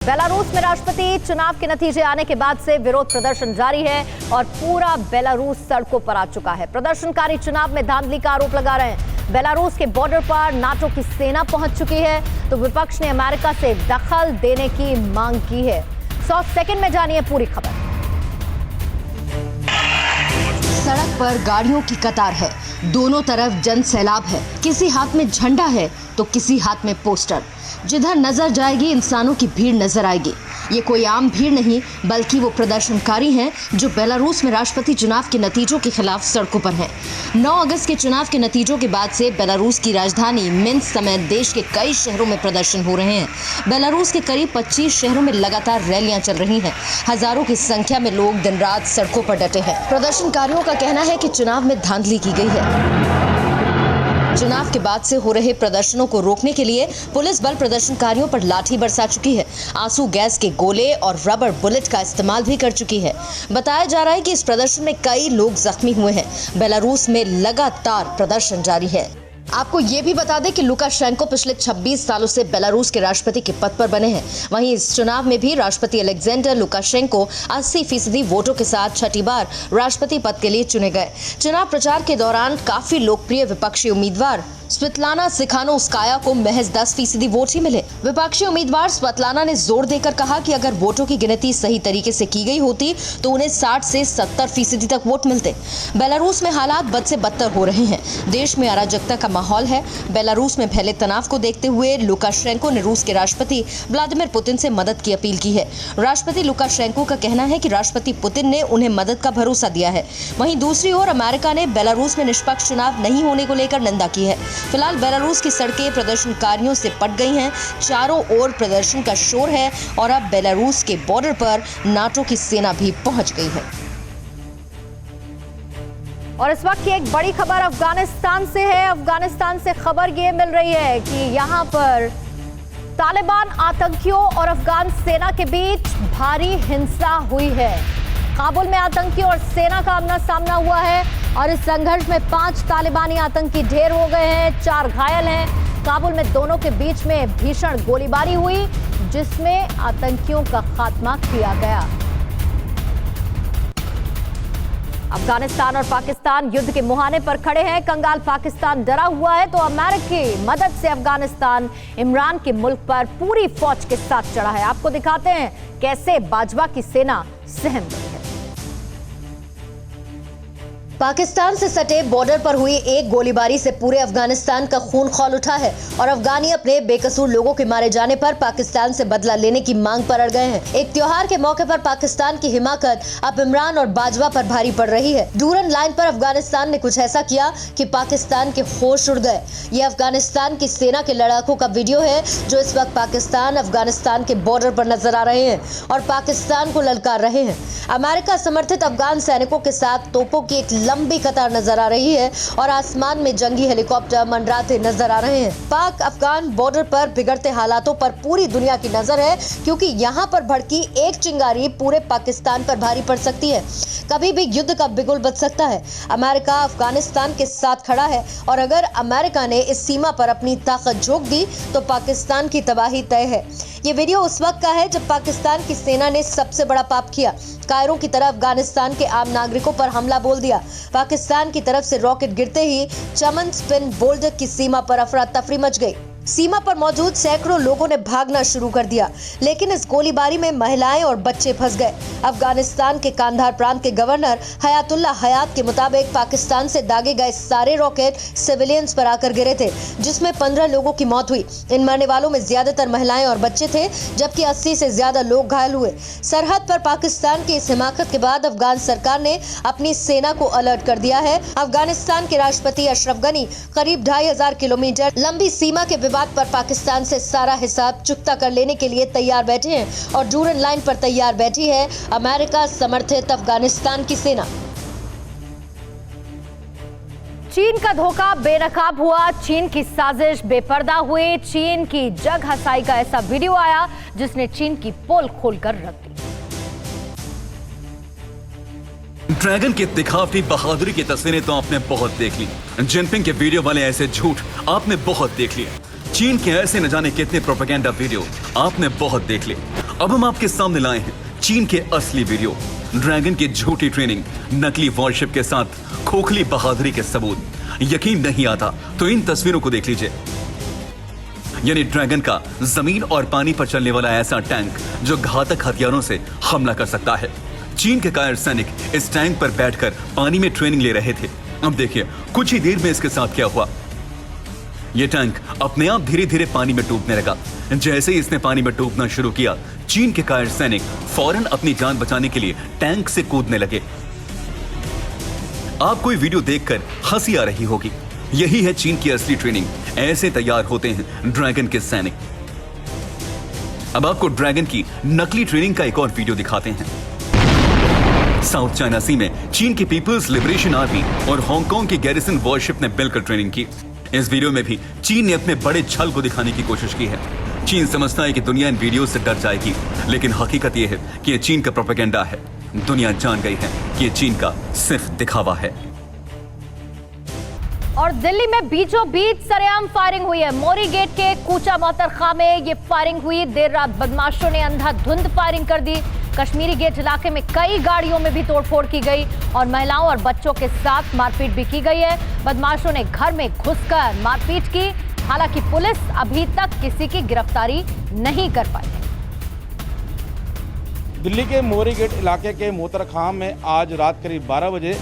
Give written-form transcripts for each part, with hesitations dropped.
Belarus में राष्ट्रपति चुनाव के नतीजे आने के बाद से विरोध प्रदर्शन जारी है और पूरा बेलारूस सड़कों पर आ चुका है। प्रदर्शनकारी चुनाव में धांधली का आरोप लगा रहे हैं। बेलारूस के बॉर्डर पर नाटो की सेना पहुंच चुकी है तो विपक्ष ने अमेरिका से दखल देने की मांग की है। 100 सेकंड में जानिए पूरी खबर। सड़क पर गाड़ियों की कतार है, दोनों तरफ जन सैलाब है। किसी हाथ में झंडा है तो किसी हाथ में पोस्टर। जिधर नजर जाएगी इंसानों की भीड़ नजर आएगी। ये कोई आम भीड़ नहीं बल्कि वो प्रदर्शनकारी हैं जो बेलारूस में राष्ट्रपति चुनाव के नतीजों के खिलाफ सड़कों पर हैं। 9 अगस्त के चुनाव के नतीजों के बाद से बेलारूस की राजधानी मिन्स्क समेत देश के कई शहरों में प्रदर्शन हो रहे हैं। बेलारूस के करीब 25 शहरों में लगातार रैलियां चल रही हैं। हजारों की संख्या में लोग दिन रात सड़कों पर डटे हैं। प्रदर्शनकारियों का कहना है कि चुनाव में धांधली की गई है। चुनाव के बाद से हो रहे प्रदर्शनों को रोकने के लिए पुलिस बल प्रदर्शनकारियों पर लाठी बरसा चुकी है। आंसू गैस के गोले और रबर बुलेट का इस्तेमाल भी कर चुकी है। बताया जा रहा है कि इस प्रदर्शन में कई लोग जख्मी हुए हैं। बेलारूस में लगातार प्रदर्शन जारी है। आपको ये भी बता दें कि लुकाशेंको पिछले 26 सालों से बेलारूस के राष्ट्रपति के पद पर बने हैं। वहीं इस चुनाव में भी राष्ट्रपति अलेक्जेंडर लुकाशेंको 80% वोटों के साथ छठी बार राष्ट्रपति पद के लिए चुने गए। चुनाव प्रचार के दौरान काफी लोकप्रिय विपक्षी उम्मीदवार स्वितलाना सिखानोव्स्काया को महज 10% वोट ही मिले। विपक्षी उम्मीदवार स्वितलाना ने जोर देकर कहा कि अगर वोटों की गिनती सही तरीके से की गई होती तो उन्हें 60 से 70% तक वोट मिलते। बेलारूस में हालात बद से बदतर हो रहे हैं। देश में अराजकता का माहौल है। बेलारूस में फैले तनाव को देखते हुए लुकाशेंको ने रूस के राष्ट्रपति व्लादिमीर पुतिन से मदद की अपील की है। राष्ट्रपति लुकाशेंको का कहना है कि राष्ट्रपति पुतिन ने उन्हें मदद का भरोसा दिया है। वहीं दूसरी ओर अमेरिका ने बेलारूस में निष्पक्ष चुनाव नहीं होने को लेकर निंदा की है। फिलहाल बेलारूस की सड़कें प्रदर्शनकारियों से पट गई हैं। चारों ओर प्रदर्शन का शोर है और अब बेलारूस के बॉर्डर पर नाटो की सेना भी पहुंच गई है। और इस वक्त की एक बड़ी खबर अफगानिस्तान से है। अफगानिस्तान से खबर ये मिल रही है कि यहाँ पर तालिबान आतंकियों और अफगान सेना के बीच भारी हिंसा हुई है। काबुल में आतंकियों और सेना का आमना सामना हुआ है और इस संघर्ष में 5 तालिबानी आतंकी ढेर हो गए हैं, 4 घायल हैं। काबुल में दोनों के बीच में भीषण गोलीबारी हुई जिसमें आतंकियों का खात्मा किया गया। अफगानिस्तान और पाकिस्तान युद्ध के मुहाने पर खड़े हैं। कंगाल पाकिस्तान डरा हुआ है तो अमेरिकी मदद से अफगानिस्तान इमरान के मुल्क पर पूरी फौज के साथ चढ़ा है। आपको दिखाते हैं कैसे बाजवा की सेना सहम गई है। पाकिस्तान से सटे बॉर्डर पर हुई एक गोलीबारी से पूरे अफगानिस्तान का खून खौल उठा है और अफगानी अपने बेकसूर लोगों के मारे जाने पर पाकिस्तान से बदला लेने की मांग पर अड़ गए हैं। एक त्योहार के मौके पर पाकिस्तान की हिमाकत अब इमरान और बाजवा पर भारी पड़ रही है। डूरन लाइन पर अफगानिस्तान ने कुछ ऐसा किया कि पाकिस्तान के होश उड़ गए। ये अफगानिस्तान की सेना के लड़ाकों का वीडियो है जो इस वक्त पाकिस्तान अफगानिस्तान के बॉर्डर पर नजर आ रहे हैं और पाकिस्तान को ललकार रहे हैं। अमेरिका समर्थित अफगान सैनिकों के साथ तोपों की एक लंबी कतार नजर आ रही है और आसमान में जंगी हेलीकॉप्टर मंडराते नजर आ रहे हैं। पाक अफगान बॉर्डर पर बिगड़ते हालातों पर पूरी दुनिया की नजर है क्योंकि यहाँ पर भड़की एक चिंगारी पूरे पाकिस्तान पर भारी पड़ सकती है। कभी भी युद्ध का बिगुल बच सकता है। अमेरिका अफगानिस्तान के साथ खड़ा है और अगर अमेरिका ने इस सीमा पर अपनी ताकत झोंक दी तो पाकिस्तान की तबाही तय है। ये वीडियो उस वक्त का है जब पाकिस्तान की सेना ने सबसे बड़ा पाप किया। कायरों की तरफ अफगानिस्तान के आम नागरिकों पर हमला बोल दिया। पाकिस्तान की तरफ से रॉकेट गिरते ही चमन स्पिन बोल्डर की सीमा पर अफरा तफरी मच गई। सीमा पर मौजूद सैकड़ों लोगों ने भागना शुरू कर दिया लेकिन इस गोलीबारी में महिलाएं और बच्चे फंस गए। अफगानिस्तान के कांधार प्रांत के गवर्नर हयातुल्ला हयात के मुताबिक पाकिस्तान से दागे गए सारे रॉकेट सिविलियंस पर आकर गिरे थे जिसमें 15 लोगों की मौत हुई। इन मरने वालों में ज्यादातर महिलाएं और बच्चे थे जबकि 80 से ज्यादा लोग घायल हुए। सरहद पर पाकिस्तान की इस हिमाकत के बाद अफगान सरकार ने अपनी सेना को अलर्ट कर दिया है। अफगानिस्तान के राष्ट्रपति अशरफ गनी करीब 2500 किलोमीटर लंबी सीमा के विवाद पर पाकिस्तान से सारा हिसाब चुकता कर लेने के लिए तैयार बैठे हैं और डूरन लाइन पर तैयार बैठी है अमेरिका समर्थित अफगानिस्तान की सेना। चीन का धोखा बेनकाब हुआ, चीन की साजिश बेपर्दा हुई, चीन की जग हंसाई का ऐसा वीडियो आया जिसने चीन की पोल खोलकर रख दी। ड्रैगन की दिखावटी बहादुरी की तस्वीरें तो आपने बहुत देख ली। जिनपिंग के वीडियो वाले ऐसे झूठ आपने बहुत देख लिए। चीन के ऐसे न जाने कितने प्रोपेगेंडा वीडियो आपने बहुत देख लिए। अब हम आपके सामने लाए हैं चीन के असली वीडियो, ड्रैगन की झूठी ट्रेनिंग, नकली वॉरशिप के साथ खोखली बहादुरी के सबूत। यकीन नहीं आता तो इन तस्वीरों को देख लीजिए। यानी ड्रैगन का जमीन और पानी पर चलने वाला ऐसा टैंक जो घातक हथियारों से हमला कर सकता है। चीन के कायर सैनिक इस टैंक पर बैठकर पानी में ट्रेनिंग ले रहे थे। अब देखिए कुछ ही देर में इसके साथ क्या हुआ। यह टैंक अपने आप धीरे धीरे पानी में डूबने लगा। जैसे ही इसने पानी में डूबना शुरू किया, चीन के कायर सैनिक फौरन अपनी जान बचाने के लिए टैंक से कूदने लगे। आपको ये वीडियो देखकर हंसी आ रही होगी। यही है चीन की असली ट्रेनिंग। ऐसे तैयार होते हैं ड्रैगन के सैनिक। अब आपको ड्रैगन की नकली ट्रेनिंग का एक और वीडियो दिखाते हैं। साउथ चाइना सी में चीन की पीपल्स लिबरेशन आर्मी और हांगकांग की गैरिसन वॉरशिप ने मिलकर ट्रेनिंग की। इस वीडियो में भी चीन ने अपने बड़े छल को दिखाने की कोशिश की है। चीन समझता है कि दुनिया इन वीडियो से डर जाएगी, लेकिन हकीकत यह है कि यह चीन का प्रोपेगेंडा है। दुनिया जान गई है कि यह चीन का सिर्फ दिखावा है। और दिल्ली में बीचों बीच सरेआम फायरिंग हुई है। मोरी गेट के कूचा मोहतरखा में ये फायरिंग हुई। देर रात बदमाशों ने अंधाधुंध फायरिंग कर दी। कश्मीरी गेट इलाके में कई गाड़ियों में भी तोड़फोड़ की गई और महिलाओं और बच्चों के साथ मारपीट भी की गई है। बदमाशों ने घर में घुसकर मारपीट की। हालांकि पुलिस अभी तक किसी की गिरफ्तारी नहीं कर पाई है। दिल्ली के मोरी गेट इलाके के मोहतरखाम में आज रात करीब 12 बजे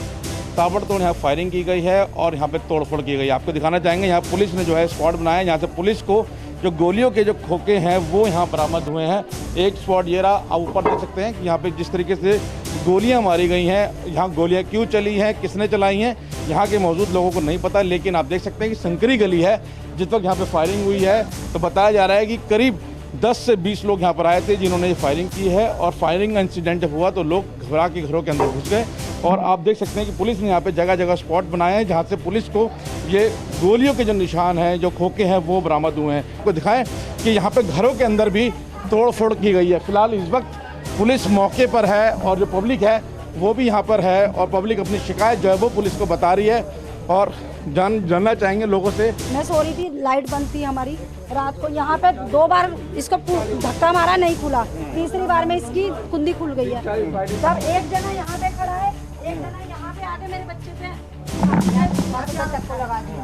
ताबड़तोड़ यहाँ फायरिंग की गई है और यहाँ पे तोड़फोड़ की गई। आपको दिखाना चाहेंगे, यहाँ पुलिस ने जो है स्पॉट बनाया है। यहाँ से पुलिस को जो गोलियों के जो खोखे हैं वो यहाँ बरामद हुए हैं। एक स्पॉट ये रहा, आप ऊपर देख सकते हैं कि यहाँ पे जिस तरीके से गोलियाँ मारी गई हैं, यहाँ गोलियाँ क्यों चली हैं, किसने चलाई हैं, यहाँ के मौजूद लोगों को नहीं पता। लेकिन आप देख सकते हैं कि संकरी गली है। जिस वक्त यहाँ पे फायरिंग हुई है तो बताया जा रहा है कि करीब 10 से 20 लोग यहाँ पर आए थे जिन्होंने ये फायरिंग की है। और फायरिंग इंसिडेंट जब हुआ तो लोग घबरा के घरों के अंदर घुस गए। और आप देख सकते हैं कि पुलिस ने यहाँ पे जगह जगह स्पॉट बनाए हैं जहाँ से पुलिस को ये गोलियों के जो निशान हैं, जो खोखे हैं, वो बरामद हुए हैं। आपको दिखाएं कि यहाँ पे घरों के अंदर भी तोड़ फोड़ की गई है। फिलहाल इस वक्त पुलिस मौके पर है और जो पब्लिक है वो भी यहाँ पर है और पब्लिक अपनी शिकायत जो है वो पुलिस को बता रही है। और जानना चाहेंगे लोगों से। मैं सो रही थी, लाइट बंद थी हमारी रात को। यहाँ पे 2 बार इसको धक्का मारा, नहीं खुला। तीसरी बार में इसकी कुंडी खुल गई है। तब एक जना यहाँ पे खड़ा है, एक जना यहाँ पे आके मेरे बच्चे पे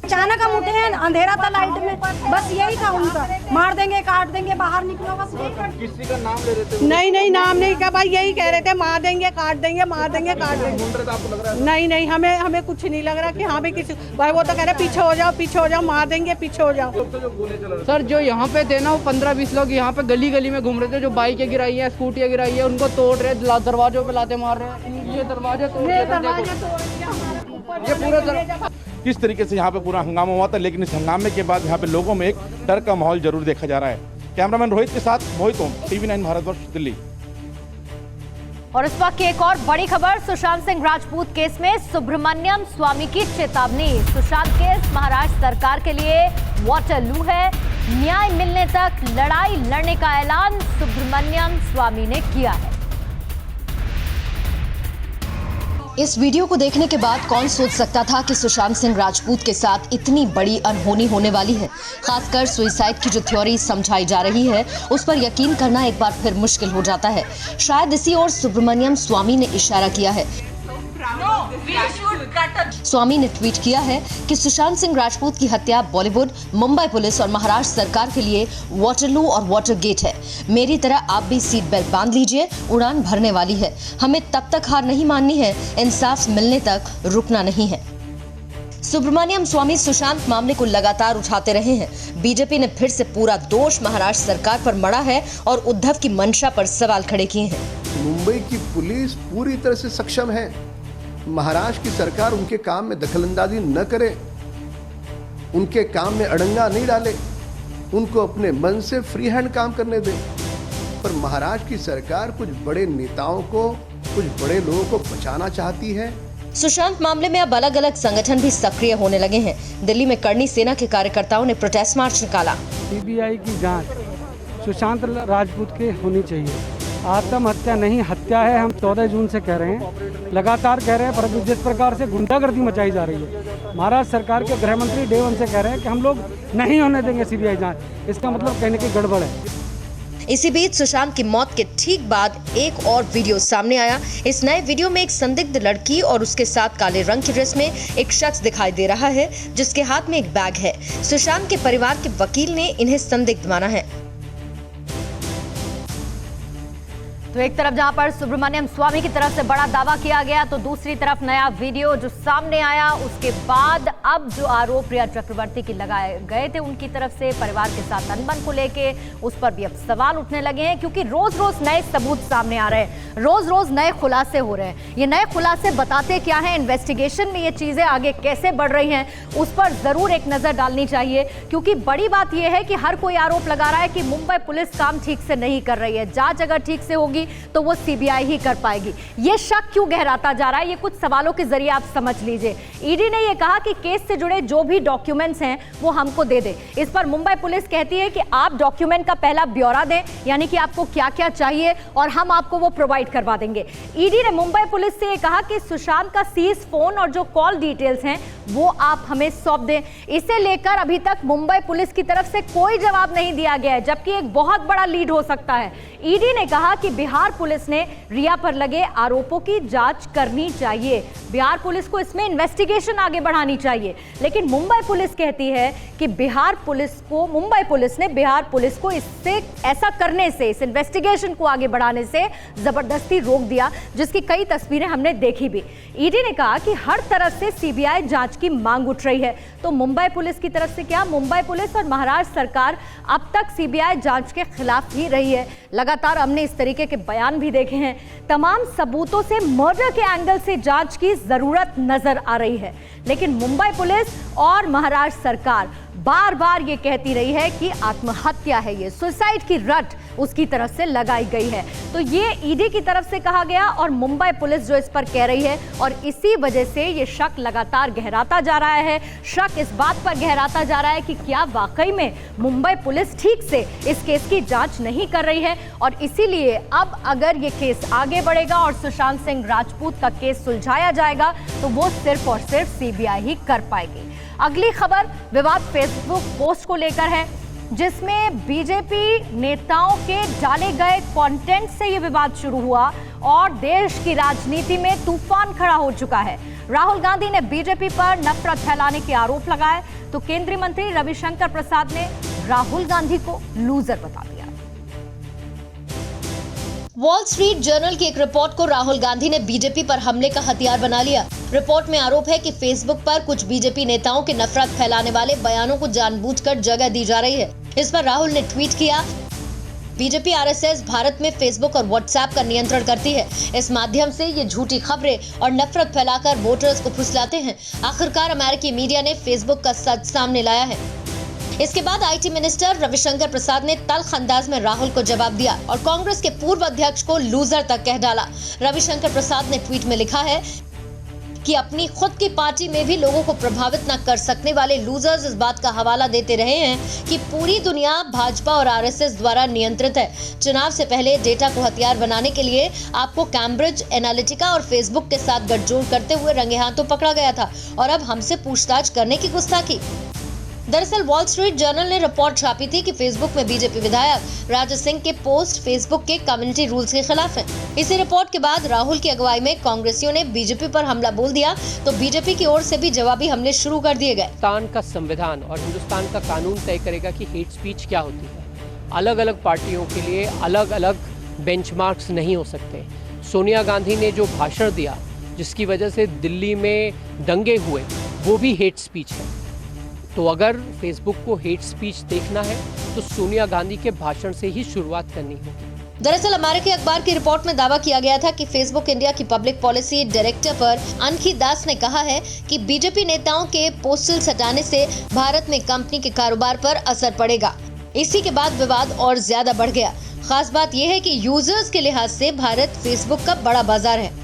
अचानक हम उठे हैं, अंधेरा था लाइट में, बस यही था उनका, मार देंगे काट देंगे, बाहर निकलो बस। किसी का नाम ले रहे थे? नहीं नाम नहीं कहा भाई, यही कह रहे थे मार देंगे काट देंगे, मार देंगे काट देंगे। आपको लग रहा है? नहीं हमें कुछ नहीं लग रहा कि हाँ भाई किसी भाई, वो तो कह रहे पीछे हो जाओ मार देंगे, पीछे हो जाओ। सर जो यहाँ पे थे ना वो 15-20 लोग यहाँ पे गली गली में घूम रहे थे। जो बाइकें गिराई है, स्कूटियाँ गिराई है, उनको तोड़ रहे, दरवाजों पे लाते मार रहे हैं। ये दरवाजे ये पूरा किस तरीके से यहाँ पे पूरा हंगामा हुआ था। लेकिन इस हंगामे के बाद यहाँ पे लोगों में एक डर का माहौल जरूर देखा जा रहा है। कैमरामैन रोहित के साथ मोहित ओम, TV9 भारतवर्ष, दिल्ली। और इस वक्त की एक और बड़ी खबर, सुशांत सिंह राजपूत केस में सुब्रमण्यम स्वामी की चेतावनी। सुशांत केस महाराष्ट्र सरकार के लिए वाटरलू है। न्याय मिलने तक लड़ाई लड़ने का ऐलान सुब्रमण्यम स्वामी ने किया है। इस वीडियो को देखने के बाद कौन सोच सकता था कि सुशांत सिंह राजपूत के साथ इतनी बड़ी अनहोनी होने वाली है। खासकर सुसाइड की जो थ्योरी समझाई जा रही है उस पर यकीन करना एक बार फिर मुश्किल हो जाता है। शायद इसी ओर सुब्रमण्यम स्वामी ने इशारा किया है। स्वामी ने ट्वीट किया है कि सुशांत सिंह राजपूत की हत्या बॉलीवुड, मुंबई पुलिस और महाराष्ट्र सरकार के लिए वाटरलू और वाटर गेट है। मेरी तरह आप भी सीट बेल्ट बांध लीजिए, उड़ान भरने वाली है। हमें तब तक हार नहीं माननी है, इंसाफ मिलने तक रुकना नहीं है। सुब्रमण्यम स्वामी सुशांत मामले को लगातार उठाते रहे हैं। बीजेपी ने फिर से पूरा दोष महाराष्ट्र सरकार पर मढ़ा है और उद्धव की मंशा पर सवाल खड़े किए हैं। मुंबई की पुलिस पूरी तरह से सक्षम है। महाराष्ट्र की सरकार उनके काम में दखलंदाजी न करे, उनके काम में अड़ंगा नहीं डाले, उनको अपने मन से फ्री हैंड काम करने दे। पर महाराष्ट्र की सरकार कुछ बड़े नेताओं को, कुछ बड़े लोगों को बचाना चाहती है। सुशांत मामले में अब अलग अलग संगठन भी सक्रिय होने लगे हैं। दिल्ली में करनी सेना के कार्यकर्ताओं ने प्रोटेस्ट मार्च निकाला। सीबीआई की जांच सुशांत राजपूत की होनी चाहिए। आत्महत्या नहीं, हत्या है। हम 14 जून से कह रहे हैं, लगातार कह रहे हैं, परंतु जिस प्रकार से गुंडागर्दी मचाई जा रही है, महाराष्ट्र सरकार के गृह मंत्री डे 1 से कह रहे हैं कि हम लोग नहीं होने देंगे सीबीआई जांच। इसका मतलब कहने की गड़बड़ है। इसी बीच सुशांत की मौत के ठीक बाद एक और वीडियो सामने आया। इस नए वीडियो में एक संदिग्ध लड़की और उसके साथ काले रंग की ड्रेस में एक शख्स दिखाई दे रहा है, जिसके हाथ में एक बैग है। सुशांत के परिवार के वकील ने इन्हें संदिग्ध माना है। तो एक तरफ जहां पर सुब्रमण्यम स्वामी की तरफ से बड़ा दावा किया गया, तो दूसरी तरफ नया वीडियो जो सामने आया, उसके बाद अब जो आरोप रिया चक्रवर्ती की लगाए गए थे उनकी तरफ से परिवार के साथ अनबन को लेके उस पर भी अब सवाल उठने लगे हैं, क्योंकि रोज रोज नए सबूत सामने आ रहे हैं, रोज रोज नए खुलासे हो रहे हैं। ये नए खुलासे बताते क्या है, इन्वेस्टिगेशन में ये चीजें आगे कैसे बढ़ रही हैं, उस पर जरूर एक नजर डालनी चाहिए। क्योंकि बड़ी बात यह है कि हर कोई आरोप लगा रहा है कि मुंबई पुलिस काम ठीक से नहीं कर रही है। जांच अगर ठीक से होगी तो वो सीबीआई ही कर पाएगी। ये शक क्यों गहराता जा रहा है, ये कुछ सवालों के जरिए आप समझ लीजिए। ईडी ने ये कहा कि केस से जुड़े जो भी डॉक्यूमेंट्स हैं वो हमको दे दे। इस पर मुंबई पुलिस कहती है कि आप डॉक्यूमेंट का पहला ब्यौरा दें, यानी कि आपको क्या क्या चाहिए, और हम आपको वो प्रोवाइड करवा देंगे। ईडी ने मुंबई पुलिस से ये कहा कि सुशांत का सीज फोन और जो कॉल डिटेल्स हैं वो आप हमें सौंप दें। इसे लेकर अभी तक मुंबई पुलिस की तरफ से कोई जवाब नहीं दिया गया है, जबकि एक बहुत बड़ा लीड हो सकता है। ईडी ने कहा कि बिहार पुलिस ने रिया पर लगे आरोपों की जांच करनी चाहिए, बिहार पुलिस को इसमें इन्वेस्टिगेशन आगे बढ़ानी चाहिए। लेकिन मुंबई पुलिस कहती है कि मुंबई पुलिस ने बिहार पुलिस को इससे ऐसा करने से, इस इन्वेस्टिगेशन को आगे बढ़ाने से जबरदस्ती रोक दिया, जिसकी कई तस्वीरें हमने देखी भी। ईडी ने कहा कि हर तरफ से सीबीआई जांच की मांग उठ रही है। तो मुंबई पुलिस की तरफ से क्या, मुंबई पुलिस और महाराष्ट्र सरकार अब तक सीबीआई जांच के खिलाफ ही रही है। लगातार हमने इस तरीके के बयान भी देखे हैं। तमाम सबूतों से मर्डर के एंगल से जांच की जरूरत नजर आ रही है, लेकिन मुंबई पुलिस और महाराष्ट्र सरकार बार बार ये कहती रही है कि आत्महत्या है, ये सुसाइड की रट उसकी तरफ से लगाई गई है। तो ये ईडी की तरफ से कहा गया और मुंबई पुलिस जो इस पर कह रही है, और इसी वजह से ये शक लगातार गहराता जा रहा है। शक इस बात पर गहराता जा रहा है कि क्या वाकई में मुंबई पुलिस ठीक से इस केस की जांच नहीं कर रही है, और इसीलिए अब अगर ये केस आगे बढ़ेगा और सुशांत सिंह राजपूत का केस सुलझाया जाएगा तो वो सिर्फ और सिर्फ सीबीआई ही कर पाएगी। अगली खबर विवाद फेसबुक पोस्ट को लेकर है, जिसमें बीजेपी नेताओं के डाले गए कंटेंट से ये विवाद शुरू हुआ और देश की राजनीति में तूफान खड़ा हो चुका है। राहुल गांधी ने बीजेपी पर नफरत फैलाने के आरोप लगाए, तो केंद्रीय मंत्री रविशंकर प्रसाद ने राहुल गांधी को लूजर बता दिया। वॉल स्ट्रीट जर्नल की एक रिपोर्ट को राहुल गांधी ने बीजेपी पर हमले का हथियार बना लिया। रिपोर्ट में आरोप है कि फेसबुक पर कुछ बीजेपी नेताओं के नफरत फैलाने वाले बयानों को जानबूझकर जगह दी जा रही है। इस पर राहुल ने ट्वीट किया, बीजेपी आरएसएस भारत में फेसबुक और व्हाट्सएप का नियंत्रण करती है। इस माध्यम से ये झूठी खबरें और नफरत फैलाकर वोटर्स को फुसलाते हैं। आखिरकार अमेरिकी मीडिया ने फेसबुक का सच सामने लाया है। इसके बाद आईटी मिनिस्टर रविशंकर प्रसाद ने तल्ख अंदाज में राहुल को जवाब दिया और कांग्रेस के पूर्व अध्यक्ष को लूजर तक कह डाला। रविशंकर प्रसाद ने ट्वीट में लिखा है कि अपनी खुद की पार्टी में भी लोगों को प्रभावित न कर सकने वाले लूजर्स इस बात का हवाला देते रहे हैं कि पूरी दुनिया भाजपा और आरएसएस द्वारा नियंत्रित है। चुनाव से पहले डेटा को हथियार बनाने के लिए आपको कैम्ब्रिज एनालिटिका और फेसबुक के साथ गठजोड़ करते हुए रंगे हाथों पकड़ा गया था, और अब हमसे पूछताछ करने की गुस्ताखी। दरअसल वॉल स्ट्रीट जर्नल ने रिपोर्ट छापी थी कि फेसबुक में बीजेपी विधायक राजा सिंह के पोस्ट फेसबुक के कम्युनिटी रूल्स के खिलाफ हैं। इसी रिपोर्ट के बाद राहुल की अगुवाई में कांग्रेसियों ने बीजेपी पर हमला बोल दिया, तो बीजेपी की ओर से भी जवाबी हमले शुरू कर दिए गए। हिंदुस्तान का संविधान और हिंदुस्तान का कानून तय करेगा कि हेट स्पीच क्या होती है। अलग अलग पार्टियों के लिए अलग अलग बेंचमार्क्स नहीं हो सकते। सोनिया गांधी ने जो भाषण दिया जिसकी वजह से दिल्ली में दंगे हुए, वो भी हेट स्पीच है। तो अगर फेसबुक को हेट स्पीच देखना है तो सोनिया गांधी के भाषण से ही शुरुआत करनी होगी। दरअसल अमेरिकी अखबार की रिपोर्ट में दावा किया गया था कि फेसबुक इंडिया की पब्लिक पॉलिसी डायरेक्टर पर अनखी दास ने कहा है कि बीजेपी नेताओं के पोस्टल्स हटाने से भारत में कंपनी के कारोबार पर असर पड़ेगा। इसी के बाद विवाद और ज्यादा बढ़ गया। खास बात यह है कि यूजर्स के लिहाज से भारत फेसबुक का बड़ा बाजार है।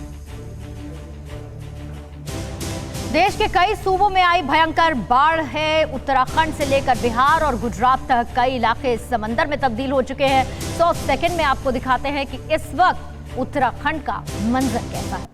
देश के कई सूबों में आई भयंकर बाढ़ है। उत्तराखंड से लेकर बिहार और गुजरात तक कई इलाके समंदर में तब्दील हो चुके हैं। 100 सेकंड में आपको दिखाते हैं कि इस वक्त उत्तराखंड का मंजर कैसा है।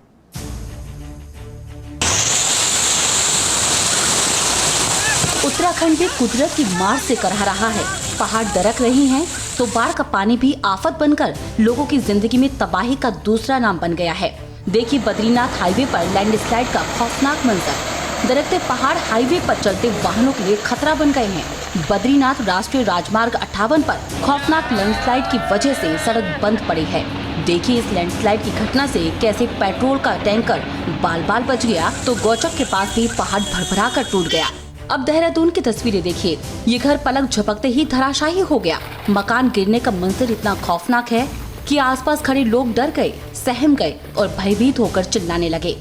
उत्तराखंड भी कुदरत की मार से करहा रहा है। पहाड़ दरक रही हैं, तो बाढ़ का पानी भी आफत बनकर लोगों की जिंदगी में तबाही का दूसरा नाम बन गया है। देखिए बद्रीनाथ हाईवे पर लैंडस्लाइड का खौफनाक मंजर। दरकते पहाड़ हाईवे पर चलते वाहनों के लिए खतरा बन गए हैं। बद्रीनाथ राष्ट्रीय राजमार्ग 58 पर खौफनाक लैंडस्लाइड की वजह से सड़क बंद पड़ी है। देखिए इस लैंडस्लाइड की घटना से कैसे पेट्रोल का टैंकर बाल बाल बच गया तो गौचक के पास भी पहाड़ भरभरा कर टूट गया। अब देहरादून की तस्वीरें देखिए, ये घर पलक झपकते ही धराशायी हो गया। मकान गिरने का मंजर इतना खौफनाक है कि आसपास खड़े लोग डर गए, सहम गए और भयभीत होकर चिल्लाने लगे।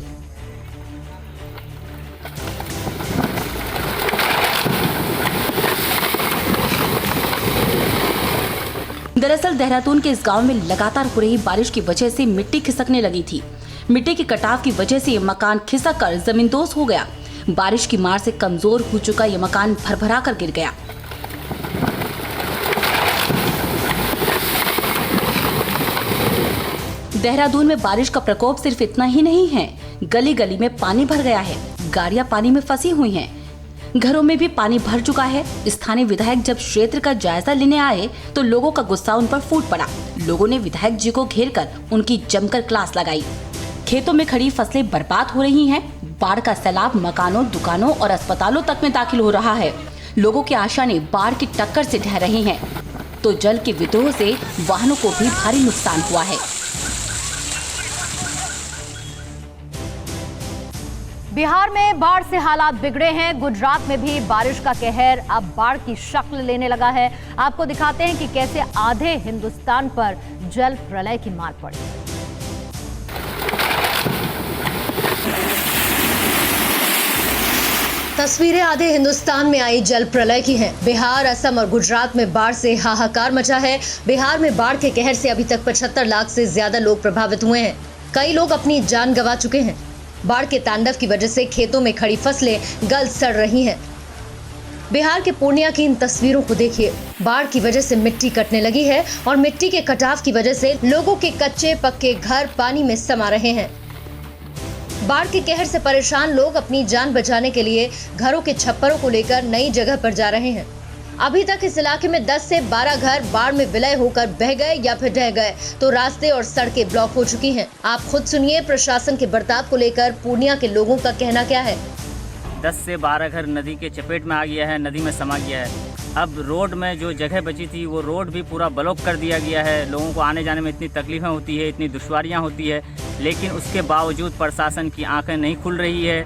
दरअसल देहरादून के इस गांव में लगातार हो रही बारिश की वजह से मिट्टी खिसकने लगी थी। मिट्टी के कटाव की वजह से ये मकान खिसक कर जमींदोज हो गया। बारिश की मार से कमजोर हो चुका ये मकान भरभरा कर गिर गया। देहरादून में बारिश का प्रकोप सिर्फ इतना ही नहीं है, गली गली में पानी भर गया है। गाड़ियां पानी में फंसी हुई हैं। घरों में भी पानी भर चुका है। स्थानीय विधायक जब क्षेत्र का जायजा लेने आए तो लोगों का गुस्सा उन पर फूट पड़ा। लोगों ने विधायक जी को घेरकर उनकी जमकर क्लास लगाई। खेतों में खड़ी फसलें बर्बाद हो रही हैं। बाढ़ का सैलाब मकानों, दुकानों और अस्पतालों तक में दाखिल हो रहा है। लोगों की आशा ने बाढ़ की टक्कर से ढह रही हैं, तो जल के विद्रोह से वाहनों को भी भारी नुकसान हुआ है। बिहार में बाढ़ से हालात बिगड़े हैं। गुजरात में भी बारिश का कहर अब बाढ़ की शक्ल लेने लगा है। आपको दिखाते हैं कि कैसे आधे हिंदुस्तान पर जल प्रलय की मार पड़ी। तस्वीरें आधे हिंदुस्तान में आई जल प्रलय की हैं। बिहार, असम और गुजरात में बाढ़ से हाहाकार मचा है। बिहार में बाढ़ के कहर से अभी तक 75 लाख से ज्यादा लोग प्रभावित हुए हैं। कई लोग अपनी जान गंवा चुके हैं। बाढ़ के तांडव की वजह से खेतों में खड़ी फसलें गल सड़ रही हैं। बिहार के पूर्णिया की इन तस्वीरों को देखिए। बाढ़ की वजह से मिट्टी कटने लगी है और मिट्टी के कटाव की वजह से लोगों के कच्चे पक्के घर पानी में समा रहे हैं। बाढ़ के कहर से परेशान लोग अपनी जान बचाने के लिए घरों के छप्परों को लेकर नई जगह पर जा रहे हैं। अभी तक इस इलाके में 10 से 12 घर बाढ़ में विलय होकर बह गए या फिर ढह गए, तो रास्ते और सड़कें ब्लॉक हो चुकी हैं। आप खुद सुनिए प्रशासन के बर्ताव को लेकर पूर्णिया के लोगों का कहना क्या है। 10 से 12 घर नदी के चपेट में आ गया है, नदी में समा गया है। अब रोड में जो जगह बची थी वो रोड भी पूरा ब्लॉक कर दिया गया है। लोगों को आने जाने में इतनी तकलीफें होती है, इतनी दुश्वारियां होती है, लेकिन उसके बावजूद प्रशासन की आंखें नहीं खुल रही है।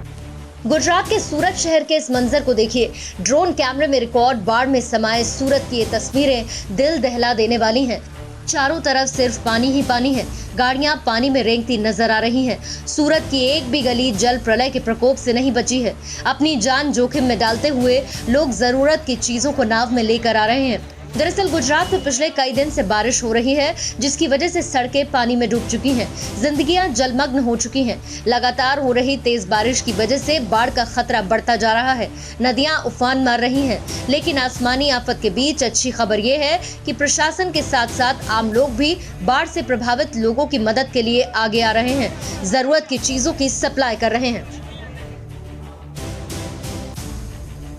गुजरात के सूरत शहर के इस मंजर को देखिए। ड्रोन कैमरे में रिकॉर्ड बाढ़ में समाये सूरत की ये तस्वीरें दिल दहला देने वाली हैं। चारों तरफ सिर्फ पानी ही पानी है। गाड़ियां पानी में रेंगती नजर आ रही हैं। सूरत की एक भी गली जल प्रलय के प्रकोप से नहीं बची है। अपनी जान जोखिम में डालते हुए लोग जरूरत की चीजों को नाव में लेकर आ रहे हैं। दरअसल गुजरात में पिछले कई दिन से बारिश हो रही है, जिसकी वजह से सड़कें पानी में डूब चुकी हैं। जिंदगियां जलमग्न हो चुकी हैं। लगातार हो रही तेज बारिश की वजह से बाढ़ का खतरा बढ़ता जा रहा है। नदियां उफान मार रही हैं, लेकिन आसमानी आफत के बीच अच्छी खबर ये है कि प्रशासन के साथ साथ आम लोग भी बाढ़ से प्रभावित लोगों की मदद के लिए आगे आ रहे हैं। जरूरत की चीजों की सप्लाई कर रहे हैं।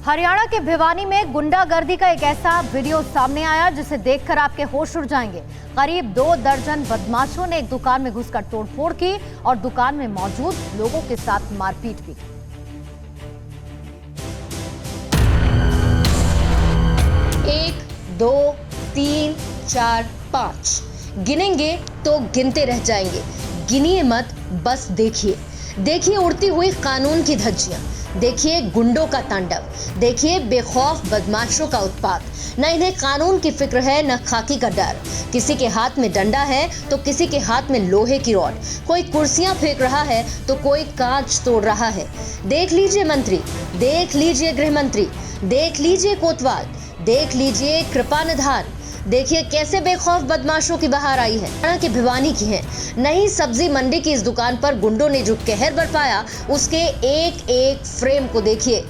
हरियाणा के भिवानी में गुंडागर्दी का एक ऐसा वीडियो सामने आया जिसे देखकर आपके होश उड़ जाएंगे। करीब 2 दर्जन बदमाशों ने एक दुकान में घुसकर तोड़फोड़ की और दुकान में मौजूद लोगों के साथ मारपीट भी की। 1, 2, 3, 4, 5 गिनेंगे तो गिनते रह जाएंगे। गिनिए मत, बस देखिए। देखिए उड़ती हुई कानून की धज्जियां, देखिए गुंडों का तांडव, देखिए बेखौफ बदमाशों का उत्पात। न इन्हें कानून की फिक्र है, न खाकी का डर। किसी के हाथ में डंडा है तो किसी के हाथ में लोहे की रॉड। कोई कुर्सियां फेंक रहा है तो कोई कांच तोड़ रहा है। देख लीजिए मंत्री, देख लीजिए गृह मंत्री, देख लीजिए कोतवाल, देख लीजिए कृपानिधान। देखिए कैसे बेखौफ बदमाशों की बहार आई है। हरियाणा के भिवानी की है। नई सब्जी मंडी की इस दुकान पर गुंडों ने जो कहर बरपाया, उसके एक एक फ्रेम को देखिए।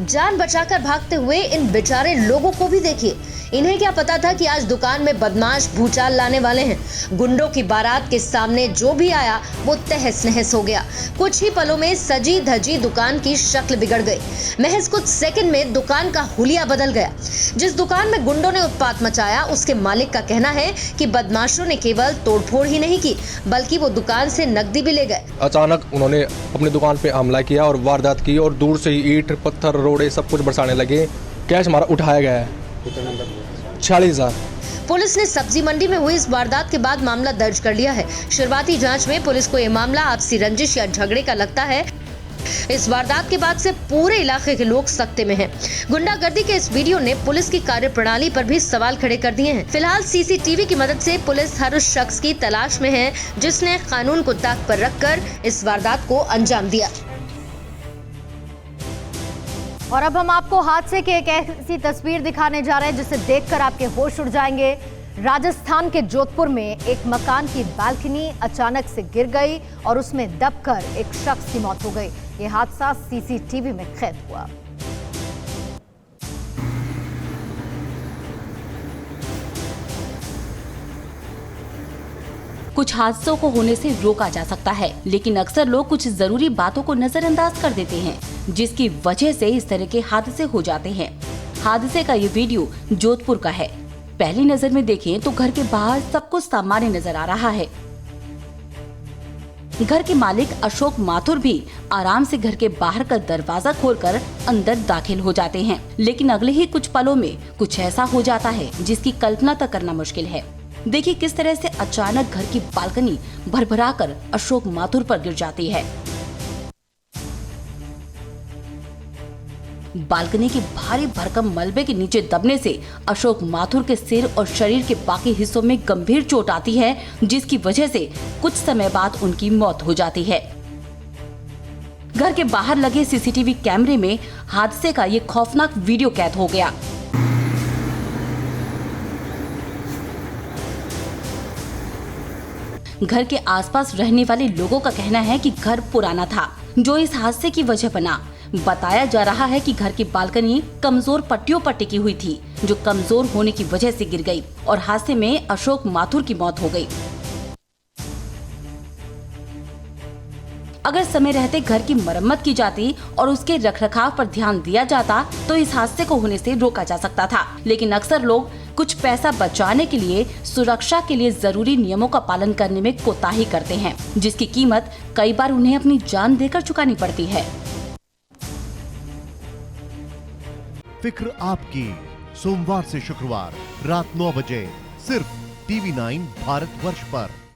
जान बचाकर भागते हुए इन बेचारे लोगों को भी देखिए। इन्हें क्या पता था कि आज दुकान में बदमाश भूचाल लाने वाले हैं। गुंडों की बारात के सामने जो भी आया वो तहस नहस हो गया। कुछ ही पलों में सजी धजी दुकान की शक्ल बिगड़ गई। महज कुछ सेकंड में दुकान का हुलिया बदल गया। जिस दुकान में गुंडों ने उत्पात मचाया, उसके मालिक का कहना है कि बदमाशों ने केवल तोड़फोड़ ही नहीं की, बल्कि वो दुकान से नकदी भी ले गए। अचानक उन्होंने अपनी दुकान पे हमला किया और वारदात की और दूर से ही ईंट पत्थर रोड़े सब कुछ बरसाने लगे। कैश हमारा उठाया गया है 46,000। पुलिस ने सब्जी मंडी में हुई इस वारदात के बाद मामला दर्ज कर लिया है। शुरुआती जांच में पुलिस को ये मामला आपसी रंजिश या झगड़े का लगता है। इस वारदात के बाद से पूरे इलाके के लोग सख्ते में हैं। गुंडागर्दी के इस वीडियो ने पुलिस की कार्यप्रणाली पर भी सवाल खड़े कर दिए हैं। फिलहाल सीसीटीवी की मदद से पुलिस हर उस शख्स की तलाश में है जिसने कानून को ताक पर रखकर इस वारदात को अंजाम दिया। और अब हम आपको हादसे की एक ऐसी तस्वीर दिखाने जा रहे हैं जिसे देखकर आपके होश उड़ जाएंगे। राजस्थान के जोधपुर में एक मकान की बालकनी अचानक से गिर गई और उसमें दबकर एक शख्स की मौत हो गई। यह हादसा सीसीटीवी में कैद हुआ। कुछ हादसों को होने से रोका जा सकता है, लेकिन अक्सर लोग कुछ जरूरी बातों को नजरअंदाज कर देते हैं, जिसकी वजह से इस तरह के हादसे हो जाते हैं। हादसे का ये वीडियो जोधपुर का है। पहली नजर में देखें तो घर के बाहर सब कुछ सामान्य नजर आ रहा है। घर के मालिक अशोक माथुर भी आराम से घर के बाहर का दरवाजा खोलकर अंदर दाखिल हो जाते हैं, लेकिन अगले ही कुछ पलों में कुछ ऐसा हो जाता है जिसकी कल्पना तक करना मुश्किल है। देखिए किस तरह से अचानक घर की बालकनी भरभराकर अशोक माथुर पर गिर जाती है। बालकनी के भारी भरकम मलबे के नीचे दबने से अशोक माथुर के सिर और शरीर के बाकी हिस्सों में गंभीर चोट आती है, जिसकी वजह से कुछ समय बाद उनकी मौत हो जाती है। घर के बाहर लगे सीसीटीवी कैमरे में हादसे का ये खौफनाक वीडियो कैद हो गया। घर के आसपास रहने वाले लोगों का कहना है कि घर पुराना था, जो इस हादसे की वजह बना। बताया जा रहा है कि घर की बालकनी कमजोर पट्टियों पर टिकी हुई थी, जो कमजोर होने की वजह से गिर गई और हादसे में अशोक माथुर की मौत हो गई। अगर समय रहते घर की मरम्मत की जाती और उसके रखरखाव पर ध्यान दिया जाता तो इस हादसे को होने से रोका जा सकता था, लेकिन अक्सर लोग कुछ पैसा बचाने के लिए सुरक्षा के लिए जरूरी नियमों का पालन करने में कोताही करते हैं, जिसकी कीमत कई बार उन्हें अपनी जान देकर चुकानी पड़ती है। फिक्र आपकी, सोमवार से शुक्रवार रात 9 बजे सिर्फ TV9 भारतवर्ष पर।